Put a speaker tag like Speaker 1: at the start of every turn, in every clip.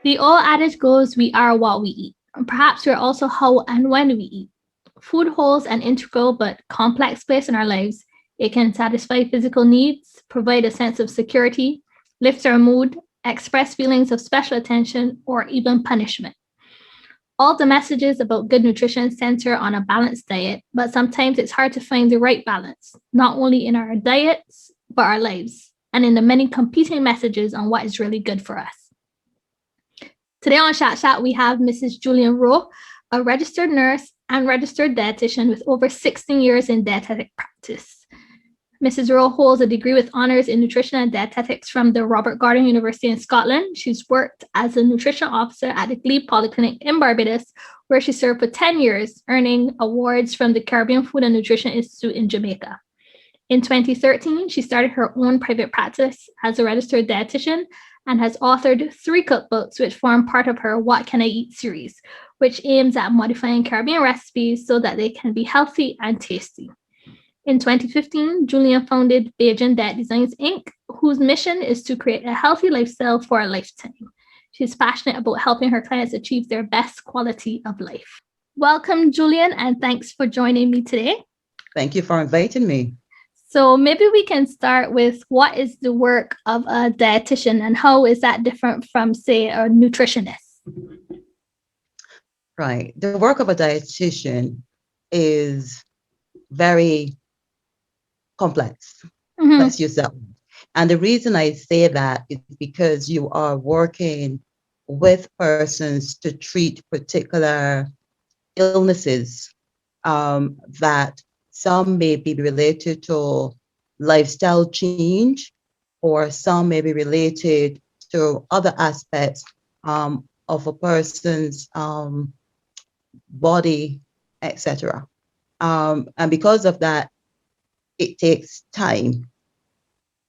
Speaker 1: The old adage goes, we are what we eat. And perhaps we're also how and when we eat. Food holds an integral but complex place in our lives. It can satisfy physical needs, provide a sense of security, lift our mood, express feelings of special attention, or even punishment. All the messages about good nutrition center on a balanced diet, but sometimes it's hard to find the right balance, not only in our diets, but our lives, and in the many competing messages on what is really good for us. Today on Shak, we have Mrs. Julian Rowe, a registered nurse and registered dietitian with over 16 years in dietetic practice. Mrs. Rowe holds a degree with honors in nutrition and dietetics from the Robert Gordon University in Scotland. She's worked as a nutrition officer at the Glebe Polyclinic in Barbados, where she served for 10 years, earning awards from the Caribbean Food and Nutrition Institute in Jamaica. In 2013, she started her own private practice as a registered dietitian and has authored 3 cookbooks, which form part of her What Can I Eat series, which aims at modifying Caribbean recipes so that they can be healthy and tasty. In 2015, Julian founded Bajan Diet Designs, Inc., whose mission is to create a healthy lifestyle for a lifetime. She's passionate about helping her clients achieve their best quality of life. Welcome, Julian, and thanks for joining me today.
Speaker 2: Thank you for inviting me.
Speaker 1: So maybe we can start with what is the work of a dietitian and how is that different from, say, a nutritionist?
Speaker 2: Right. The work of a dietitian is very complex. Let's use that one. And the reason I say that is because you are working with persons to treat particular illnesses that some may be related to lifestyle change, or some may be related to other aspects of a person's body, etc. And because of that, it takes time.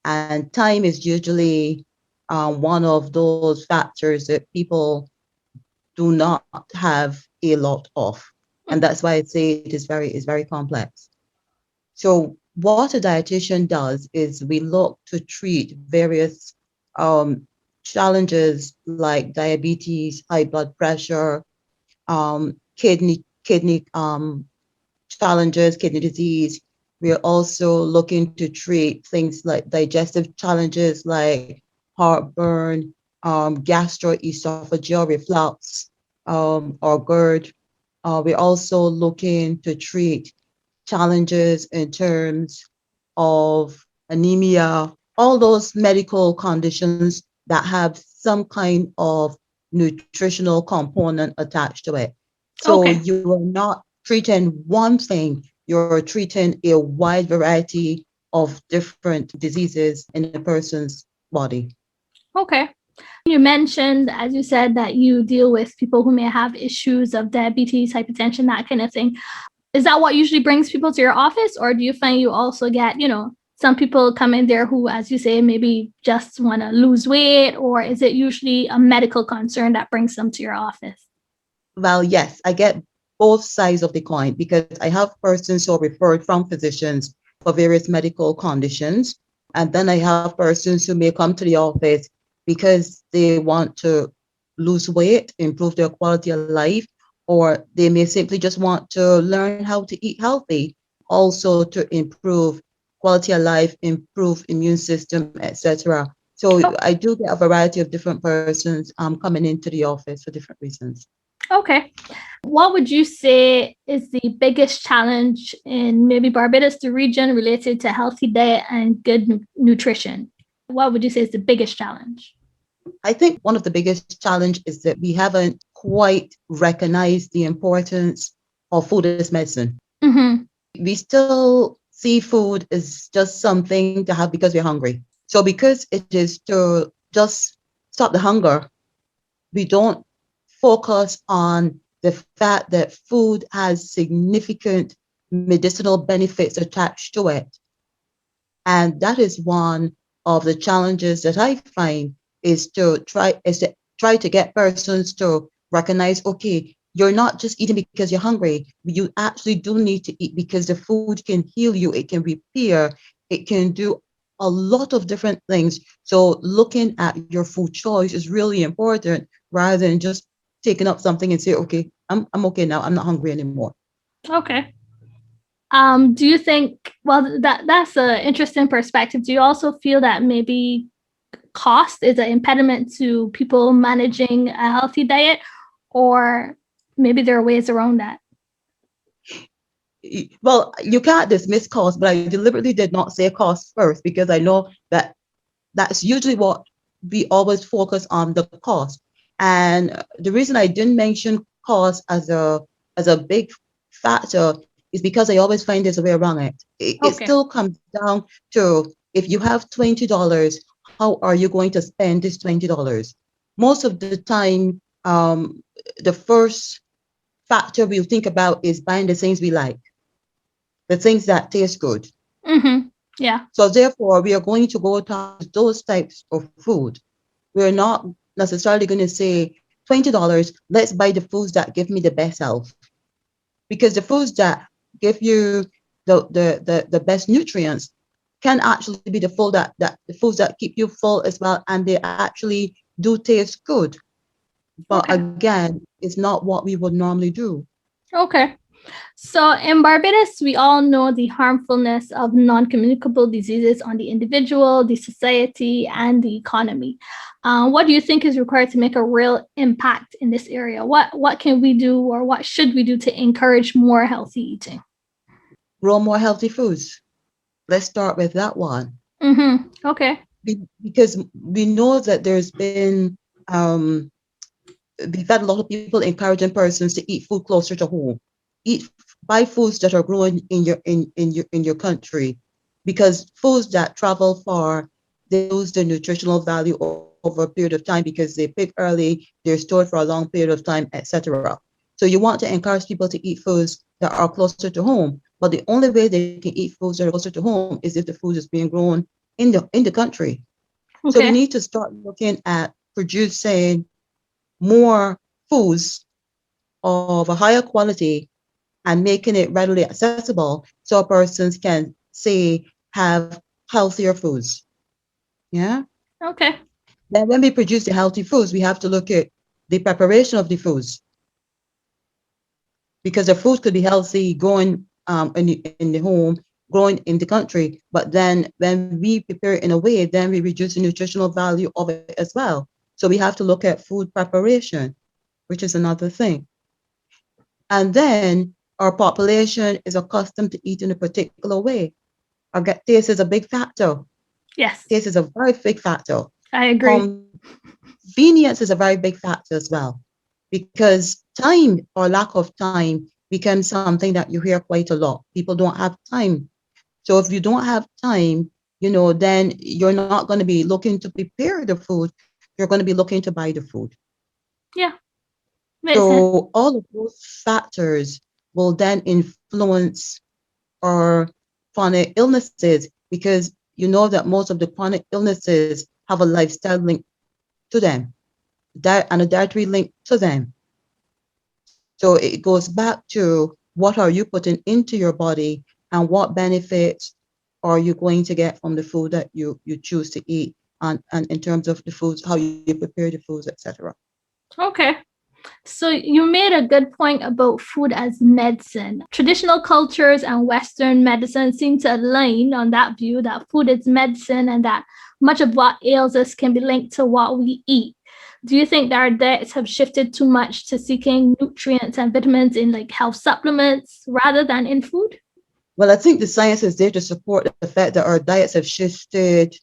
Speaker 2: And time is usually one of those factors that people do not have a lot of. And that's why I say it is very complex. So what a dietitian does is we look to treat various challenges like diabetes, high blood pressure, kidney challenges, kidney disease. We are also looking to treat things like digestive challenges like heartburn, gastroesophageal reflux, or GERD. We're also looking to treat challenges in terms of anemia, all those medical conditions that have some kind of nutritional component attached to it. So you are not treating one thing, you're treating a wide variety of different diseases in a person's body.
Speaker 1: Okay. You mentioned, as you said, that you deal with people who may have issues of diabetes, hypertension, that kind of thing. Is that what usually brings people to your office? Or do you find you also get, some people come in there who, as you say, maybe just want to lose weight? Or is it usually a medical concern that brings them to your office?
Speaker 2: Well, yes, I get both sides of the coin because I have persons who are referred from physicians for various medical conditions. And then I have persons who may come to the office because they want to lose weight, improve their quality of life, or they may simply just want to learn how to eat healthy, also to improve quality of life, improve immune system, etc. So I do get a variety of different persons coming into the office for different reasons.
Speaker 1: Okay. What would you say is the biggest challenge in maybe Barbados, the region, related to healthy diet and good nutrition? What would you say is the biggest challenge?
Speaker 2: I think one of the biggest challenge is that we haven't quite recognized the importance of food as medicine.
Speaker 1: Mm-hmm.
Speaker 2: We still see food as just something to have because we're hungry. So because it is to just stop the hunger, we don't focus on the fact that food has significant medicinal benefits attached to it. And that is one of the challenges that I find is to try to get persons to recognize, okay, you're not just eating because you're hungry. You actually do need to eat because the food can heal you, it can repair, it can do a lot of different things. So looking at your food choice is really important rather than just taking up something and say, okay, I'm okay now. I'm not hungry anymore.
Speaker 1: Okay. Do you think, well, that's an interesting perspective. Do you also feel that maybe cost is an impediment to people managing a healthy diet, or maybe there are ways around that?
Speaker 2: Well, you can't dismiss cost, but I deliberately did not say cost first because I know that that's usually what we always focus on, the cost. And the reason I didn't mention cost as a big factor is because I always find there's a way around it. It
Speaker 1: Okay.
Speaker 2: still comes down to, if you have $20, how are you going to spend this $20? Most of the time, the first factor we'll think about is buying the things we like, the things that taste good.
Speaker 1: Mm-hmm. Yeah.
Speaker 2: So therefore, we are going to go towards those types of food. We're not necessarily going to say $20, let's buy the foods that give me the best health. Because the foods that give you the best nutrients can actually be the foods that keep you full as well, and they actually do taste good. But
Speaker 1: Okay.
Speaker 2: again, it's not what we would normally do.
Speaker 1: Okay. So in Barbados, we all know the harmfulness of non-communicable diseases on the individual, the society, and the economy. What do you think is required to make a real impact in this area? What can we do, or what should we do to encourage more healthy eating?
Speaker 2: Grow more healthy foods. Let's start with that one.
Speaker 1: Mm-hmm. Okay.
Speaker 2: Because we know that there's been we've had a lot of people encouraging persons to eat food closer to home. Eat Buy foods that are grown in your country, because foods that travel far, they lose their nutritional value over a period of time because they pick early, they're stored for a long period of time, etc. So you want to encourage people to eat foods that are closer to home, but the only way they can eat foods that are closer to home is if the food is being grown in the country. So we
Speaker 1: Okay.
Speaker 2: need to start looking at producing more foods of a higher quality and making it readily accessible so persons can, say, have healthier foods. Yeah.
Speaker 1: Okay.
Speaker 2: Then when we produce the healthy foods, we have to look at the preparation of the foods, because the food could be healthy growing in the home, growing in the country, but then when we prepare it in a way, then we reduce the nutritional value of it as well. So we have to look at food preparation, which is another thing. And then our population is accustomed to eat in a particular way. Taste is a big factor.
Speaker 1: Yes,
Speaker 2: Taste is a very big factor.
Speaker 1: I agree.
Speaker 2: Convenience is a very big factor as well, because time or lack of time becomes something that you hear quite a lot. People don't have time. So if you don't have time, then you're not going to be looking to prepare the food. You're going to be looking to buy the food.
Speaker 1: Yeah, makes sense.
Speaker 2: So all of those factors will then influence our chronic illnesses, because you know that most of the chronic illnesses have a lifestyle link to them, and a dietary link to them. So it goes back to, what are you putting into your body, and what benefits are you going to get from the food that you choose to eat, and in terms of the foods, how you prepare the foods, etc.
Speaker 1: Okay. So you made a good point about food as medicine. Traditional cultures and Western medicine seem to align on that view that food is medicine and that much of what ails us can be linked to what we eat. Do you think that our diets have shifted too much to seeking nutrients and vitamins in like health supplements rather than in food?
Speaker 2: Well, I think the science is there to support the fact that our diets have shifted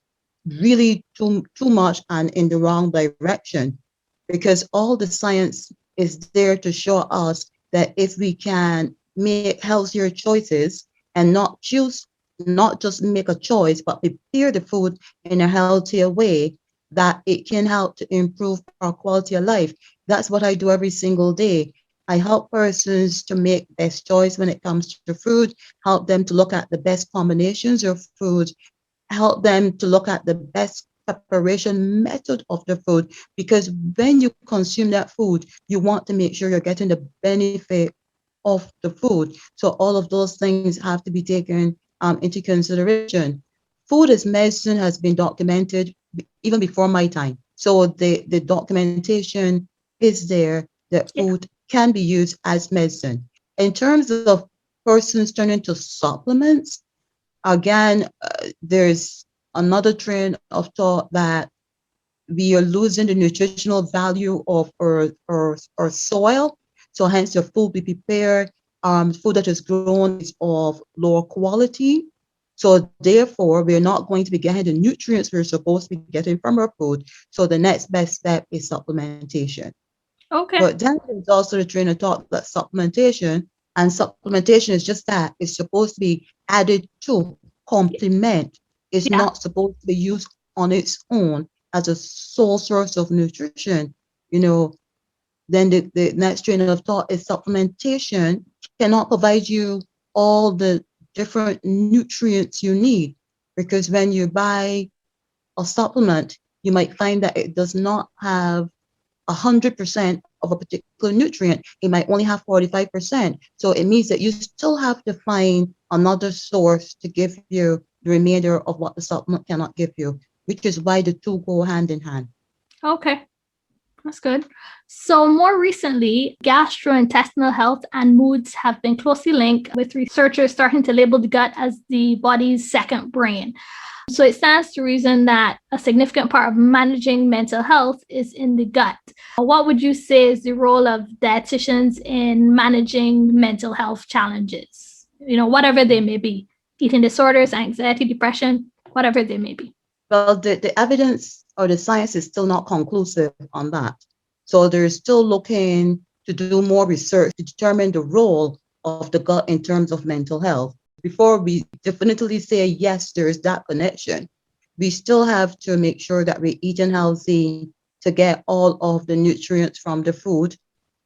Speaker 2: really too much and in the wrong direction, because all the science is there to show us that if we can make healthier choices and not just make a choice, but prepare the food in a healthier way, that it can help to improve our quality of life. That's what I do every single day. I help persons to make best choice when it comes to food, help them to look at the best combinations of food, help them to look at the best preparation method of the food, because when you consume that food, you want to make sure you're getting the benefit of the food. So all of those things have to be taken into consideration. food as medicine has been documented even before my time. So the documentation is there that
Speaker 1: Yeah.
Speaker 2: food can be used as medicine. In terms of persons turning to supplements, again, there's another train of thought that we are losing the nutritional value of our soil. So hence the food we prepare, food that is grown is of lower quality. So therefore, we're not going to be getting the nutrients we're supposed to be getting from our food. So the next best step is supplementation.
Speaker 1: Okay.
Speaker 2: But then there's also the train of thought that supplementation, and supplementation is just that. It's supposed to be added to, complement. It's
Speaker 1: Yeah.
Speaker 2: not supposed to be used on its own as a sole source of nutrition. You know, then the next train of thought is supplementation cannot provide you all the different nutrients you need. Because when you buy a supplement, you might find that it does not have 100% of a particular nutrient. It might only have 45%. So it means that you still have to find another source to give you the remainder of what the supplement cannot give you, which is why the two go hand in hand.
Speaker 1: Okay. That's good. So, more recently, gastrointestinal health and moods have been closely linked, with researchers starting to label the gut as the body's second brain. So, it stands to reason that a significant part of managing mental health is in the gut. What would you say is the role of dietitians in managing mental health challenges? Whatever they may be, eating disorders, anxiety, depression, whatever they may be.
Speaker 2: Well, the evidence or the science is still not conclusive on that. So they're still looking to do more research to determine the role of the gut in terms of mental health. Before we definitely say, yes, there's that connection, we still have to make sure that we're eating healthy to get all of the nutrients from the food,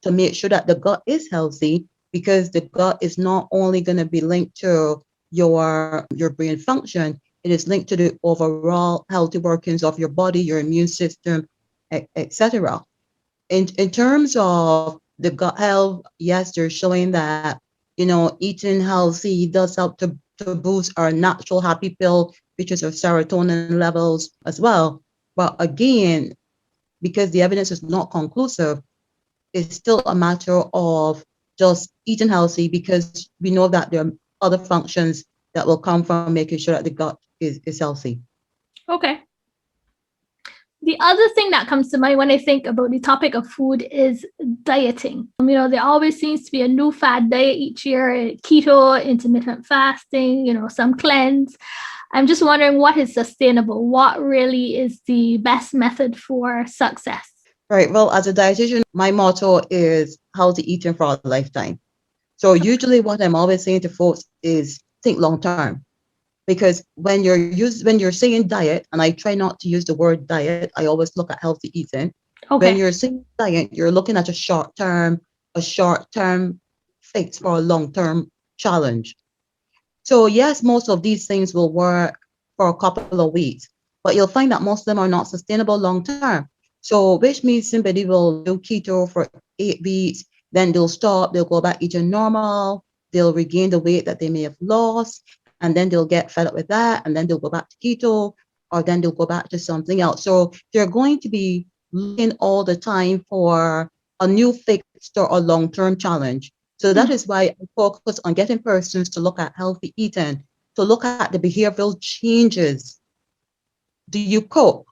Speaker 2: to make sure that the gut is healthy, because the gut is not only going to be linked to your brain function, it is linked to the overall healthy workings of your body, your immune system, etc. In terms of the gut health, yes, they're showing that eating healthy does help to boost our natural happy pill, which is our serotonin levels as well. But again, because the evidence is not conclusive, it's still a matter of just eating healthy, because we know that there are other functions that will come from making sure that the gut is healthy.
Speaker 1: Okay. The other thing that comes to mind when I think about the topic of food is dieting. There always seems to be a new fad diet each year: keto, intermittent fasting, some cleanse. I'm just wondering, what is sustainable? What really is the best method for success?
Speaker 2: Right. Well, as a dietitian, my motto is healthy eating for a lifetime. So usually what I'm always saying to folks is think long term. Because when you're saying diet, and I try not to use the word diet, I always look at healthy eating. When
Speaker 1: Okay.
Speaker 2: you're saying diet, you're looking at a short term fix for a long term challenge. So yes, most of these things will work for a couple of weeks, but you'll find that most of them are not sustainable long term. So which means somebody will do keto for 8 weeks, then they'll stop, they'll go back eating normal, they'll regain the weight that they may have lost, and then they'll get fed up with that, and then they'll go back to keto, or then they'll go back to something else. So they're going to be looking all the time for a new fix or a long-term challenge. So that is why I focus on getting persons to look at healthy eating, to look at the behavioral changes. Do you cook?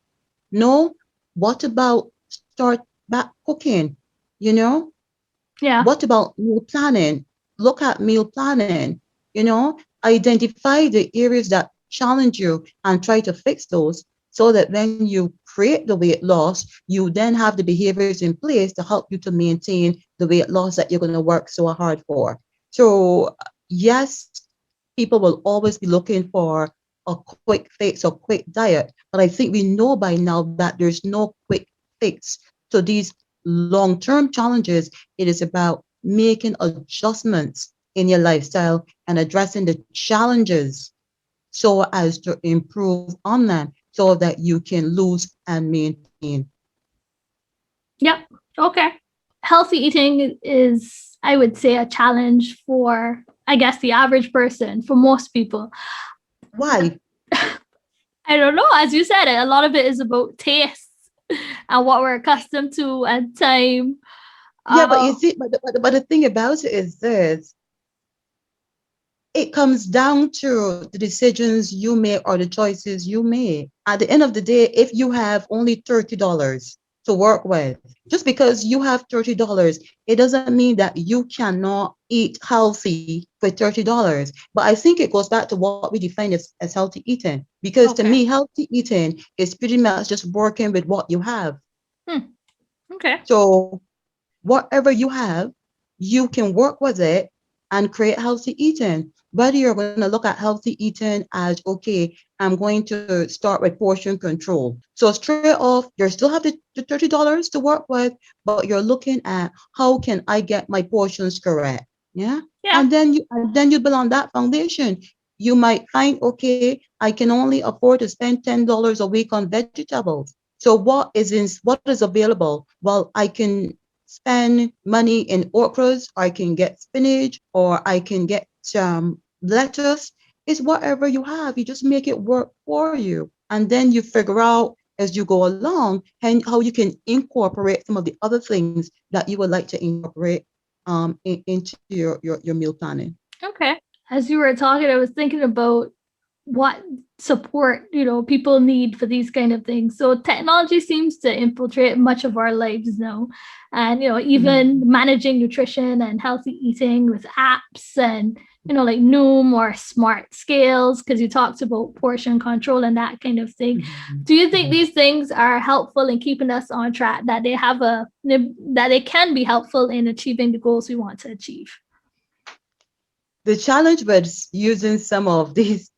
Speaker 2: No. What about start back cooking? You know,
Speaker 1: Yeah.
Speaker 2: what about meal planning? Look at meal planning, identify the areas that challenge you and try to fix those, so that when you create the weight loss, you then have the behaviors in place to help you to maintain the weight loss that you're going to work so hard for. So, yes, people will always be looking for a quick fix or quick diet, but I think we know by now that there's no quick fix to these long-term challenges. It is about making adjustments in your lifestyle and addressing the challenges so as to improve on them, so that you can lose and maintain.
Speaker 1: Yep. Okay. Healthy eating is, I would say, a challenge for, I guess, the average person, for most people.
Speaker 2: Why?
Speaker 1: I don't know. As you said, a lot of it is about taste and what we're accustomed to and time.
Speaker 2: Yeah, but you
Speaker 1: Uh,
Speaker 2: see, but the thing about it is this, it comes down to the decisions you make or the choices you make. At the end of the day, if you have only $30 to work with, just because you have $30, it doesn't mean that you cannot eat healthy with $30. But I think it goes back to what we define as healthy eating. Because to
Speaker 1: okay.
Speaker 2: me, healthy eating is pretty much just working with what you have.
Speaker 1: Hmm. Okay.
Speaker 2: So whatever you have, you can work with it and create healthy eating. Whether you're going to look at healthy eating as, okay, I'm going to start with portion control. So straight off, you still have the $30 to work with, but you're looking at how can I get my portions correct? Yeah.
Speaker 1: Yeah.
Speaker 2: And then you build on that foundation. You might find, okay, I can only afford to spend $10 a week on vegetables. So what is available? Well, I can spend money in okras, I can get spinach, or I can get some lettuce. It's whatever you have. You just make it work for you. And then you figure out as you go along and how you can incorporate some of the other things that you would like to incorporate into your meal planning.
Speaker 1: Okay. As you were talking, I was thinking about what support people need for these kind of things. So technology seems to infiltrate much of our lives now, and even
Speaker 2: Mhm.
Speaker 1: managing nutrition and healthy eating with apps and like Noom or smart scales, because you talked about portion control and that kind of thing.
Speaker 2: Mhm.
Speaker 1: Do you think
Speaker 2: Mhm.
Speaker 1: these things are helpful in keeping us on track, that they can be helpful in achieving the goals we want to achieve?
Speaker 2: The challenge with using some of these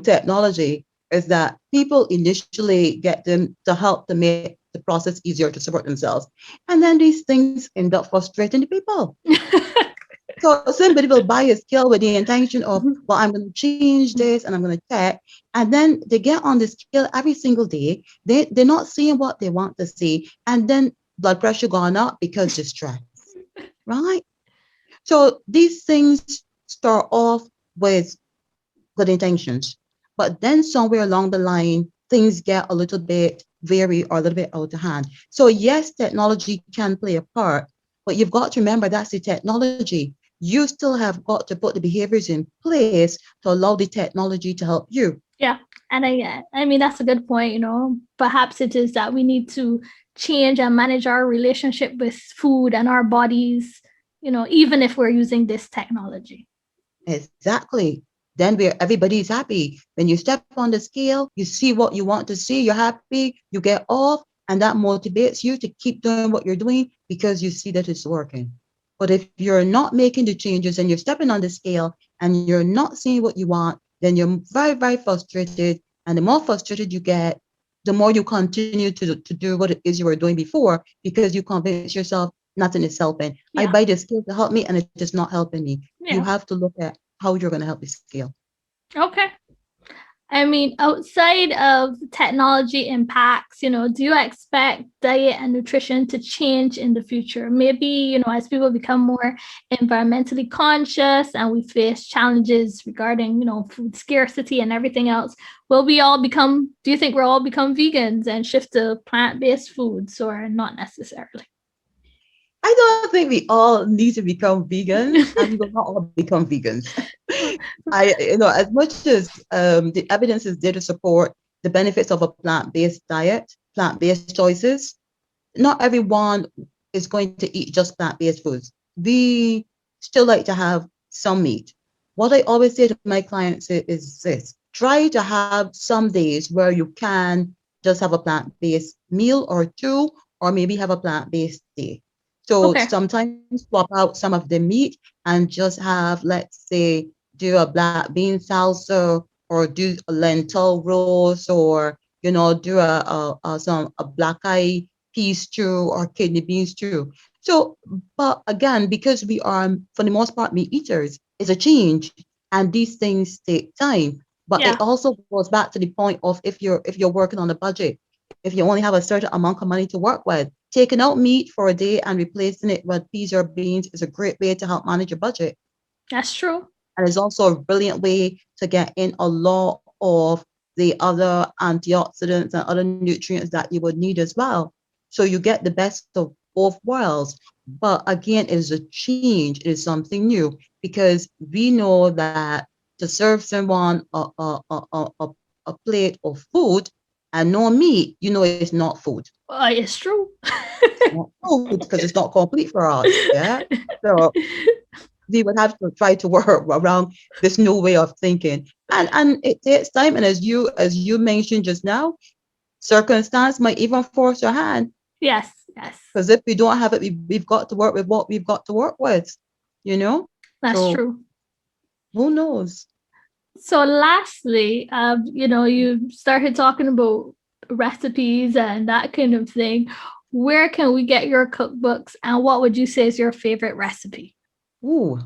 Speaker 2: technology is that people initially get them to help to make the process easier to support themselves. And then these things end up frustrating the people. So somebody will buy a skill with the intention of, well, I'm going to change this and I'm going to check. And then they get on the skill every single day. They're not seeing what they want to see. And then blood pressure gone up because of stress, right? So these things start off with good intentions. But then somewhere along the line, things get a little bit vary or a little bit out of hand. So yes, technology can play a part, but you've got to remember that's the technology. You still have got to put the behaviors in place to allow the technology to help you.
Speaker 1: Yeah, and I mean that's a good point. Perhaps it is that we need to change and manage our relationship with food and our bodies. Even if we're using this technology.
Speaker 2: Exactly. Then where everybody is happy. When you step on the scale, you see what you want to see, you're happy, you get off, and that motivates you to keep doing what you're doing because you see that it's working. But if you're not making the changes and you're stepping on the scale and you're not seeing what you want, then you're very, very frustrated. And the more frustrated you get, the more you continue to do what it is you were doing before because you convince yourself nothing is helping. I
Speaker 1: Yeah,
Speaker 2: buy the skill to help me and it's just not helping me. You
Speaker 1: yeah.
Speaker 2: have to look at how you're going to help the scale.
Speaker 1: Okay. I mean, outside of technology impacts, do you expect diet and nutrition to change in the future? Maybe, as people become more environmentally conscious and we face challenges regarding, food scarcity and everything else, do you think we'll all become vegans and shift to plant-based foods, or not necessarily?
Speaker 2: I don't think we all need to become vegans, and we will not all become vegans. As much as the evidence is there to support the benefits of a plant-based diet, plant-based choices, not everyone is going to eat just plant-based foods. We still like to have some meat. What I always say to my clients is this: try to have some days where you can just have a plant-based meal or two, or maybe have a plant-based day. So
Speaker 1: Okay.
Speaker 2: sometimes swap out some of the meat and just have, let's say, do a black bean salsa or do a lentil roast or do a black eye pea stew or kidney bean stew. So, but again, because we are for the most part meat eaters, it's a change, and these things take time. But it
Speaker 1: Yeah.
Speaker 2: also goes back to the point of if you're working on a budget, if you only have a certain amount of money to work with, taking out meat for a day and replacing it with peas or beans is a great way to help manage your budget.
Speaker 1: That's true.
Speaker 2: And it's also a brilliant way to get in a lot of the other antioxidants and other nutrients that you would need as well. So you get the best of both worlds. But again, it is a change, it is something new, because we know that to serve someone a plate of food and no meat, it's not food.
Speaker 1: It's true.
Speaker 2: It's not food because it's not complete for us. Yeah. So we would have to try to work around this new way of thinking. And it takes time. And as you mentioned just now, circumstance might even force your hand.
Speaker 1: Yes, yes.
Speaker 2: Because if we don't have it, we've got to work with what we've got to work with, you know?
Speaker 1: That's
Speaker 2: So
Speaker 1: true.
Speaker 2: who knows?
Speaker 1: So lastly, you started talking about recipes and that kind of thing. Where can we get your cookbooks, and what would you say is your favorite recipe?
Speaker 2: Ooh.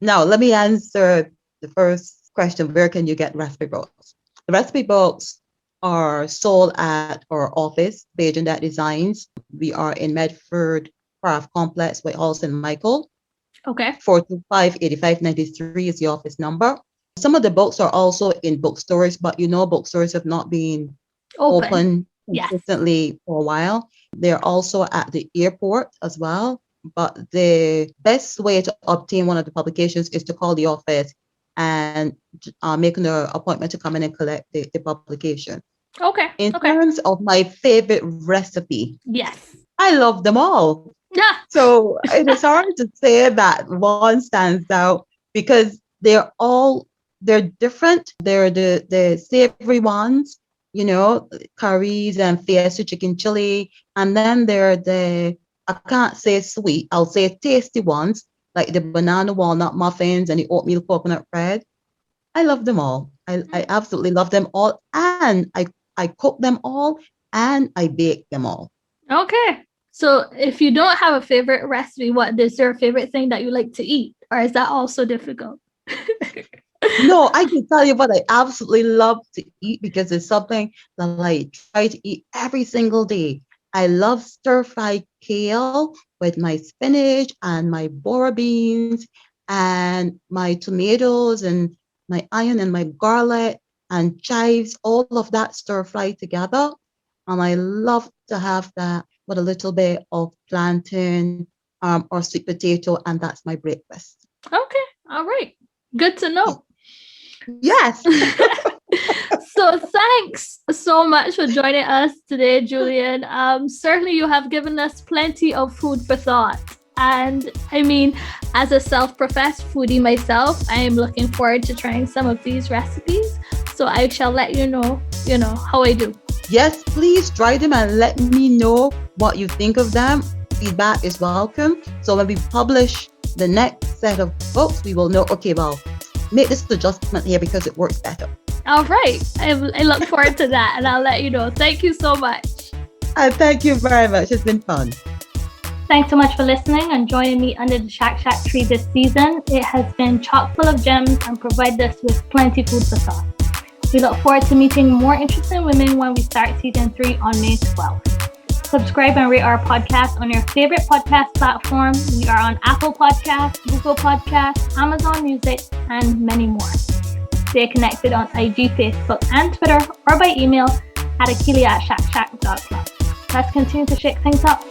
Speaker 2: Now, let me answer the first question. Where can you get recipe books? The recipe books are sold at our office, Beijing That Designs. We are in Medford Craft Complex with Halston Michael.
Speaker 1: Okay.
Speaker 2: 425-8593 is the office number. Some of the books are also in bookstores, but bookstores have not been open consistently for a while. They're also at the airport as well. But the best way to obtain one of the publications is to call the office and make an appointment to come in and collect the publication.
Speaker 1: Okay.
Speaker 2: In terms of my favorite recipe,
Speaker 1: yes,
Speaker 2: I love them all.
Speaker 1: Yeah.
Speaker 2: So it is hard to say that one stands out because they're different. They're the savory ones, curries and fiesta chicken chili. And then they're I can't say sweet, I'll say tasty ones, like the banana walnut muffins and the oatmeal coconut bread. I love them all. I absolutely love them all. And I cook them all and I bake them all.
Speaker 1: Okay. So if you don't have a favorite recipe, what is there a favorite thing that you like to eat? Or is that also difficult?
Speaker 2: No, I can tell you what I absolutely love to eat because it's something that I try to eat every single day. I love stir-fried kale with my spinach and my bora beans and my tomatoes and my onion and my garlic and chives, all of that stir-fried together. And I love to have that with a little bit of plantain or sweet potato, and that's my breakfast.
Speaker 1: Okay, all right. Good to know.
Speaker 2: Yes.
Speaker 1: So thanks so much for joining us today, Julian. Certainly you have given us plenty of food for thought. And I mean, as a self-professed foodie myself, I am looking forward to trying some of these recipes. So I shall let you know how I do.
Speaker 2: Yes, please try them and let me know what you think of them. Feedback is welcome. So when we publish the next set of books, we will know, okay, well, make this adjustment here because it works better.
Speaker 1: All right. I look forward to that, and I'll let you know. Thank you so much.
Speaker 2: Thank you very much. It's been fun.
Speaker 1: Thanks so much for listening and joining me under the Shak tree this season. It has been chock full of gems and provided us with plenty food for thought. We look forward to meeting more interesting women when we start season 3 on May 12th. Subscribe and rate our podcast on your favorite podcast platform. We are on Apple Podcasts, Google Podcasts, Amazon Music, and many more. Stay connected on IG, Facebook, and Twitter, or by email at akili@shakshak.club. Let's continue to shake things up.